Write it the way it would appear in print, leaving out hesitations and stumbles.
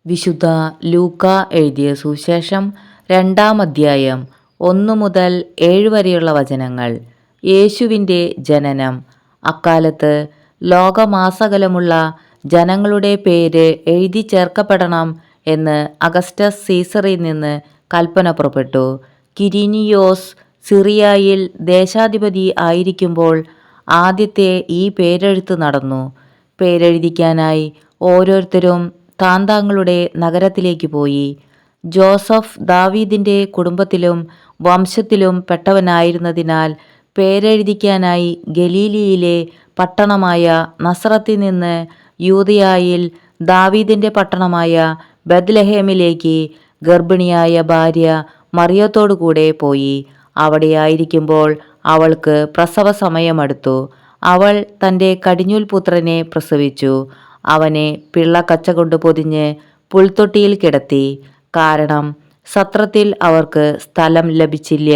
വിശുദ്ധ ലൂക്ക എഴുതിയ സുവിശേഷം 2-ാം അധ്യായം 1 മുതൽ 7 വരെയുള്ള വചനങ്ങൾ. യേശുവിൻ്റെ ജനനം. അക്കാലത്ത് ലോകമാസകലമുള്ള ജനങ്ങളുടെ പേര് എഴുതി ചേർക്കപ്പെടണം എന്ന് അഗസ്റ്റസ് സീസറിൽ നിന്ന് കൽപ്പന പുറപ്പെട്ടു. കിരീനിയോസ് സിറിയായിൽ ദേശാധിപതി ആയിരിക്കുമ്പോൾ ആദ്യത്തെ ഈ പേരെഴുത്ത് നടന്നു. പേരെഴുതിക്കാനായി ഓരോരുത്തരും താന്താങ്ങളുടെ നഗരത്തിലേക്ക് പോയി. ജോസഫ് ദാവീദിൻ്റെ കുടുംബത്തിലും വംശത്തിലും പെട്ടവനായിരുന്നതിനാൽ പേരെഴുതിക്കാനായി ഗലീലിയിലെ പട്ടണമായ നസറത്തിൽ നിന്ന് യൂദയായിൽ ദാവീദിൻ്റെ പട്ടണമായ ബത്ലഹേമിലേക്ക് ഗർഭിണിയായ ഭാര്യ മറിയത്തോടുകൂടെ പോയി. അവിടെയായിരിക്കുമ്പോൾ അവൾക്ക് പ്രസവ സമയമടുത്തു. അവൾ തൻ്റെ കടിഞ്ഞൂൽ പുത്രനെ പ്രസവിച്ചു. അവനെ പിള്ളക്കച്ച കൊണ്ട് പൊതിഞ്ഞ് പുൽത്തൊട്ടിയിൽ കിടത്തി. കാരണം സത്രത്തിൽ അവർക്ക് സ്ഥലം ലഭിച്ചില്ല.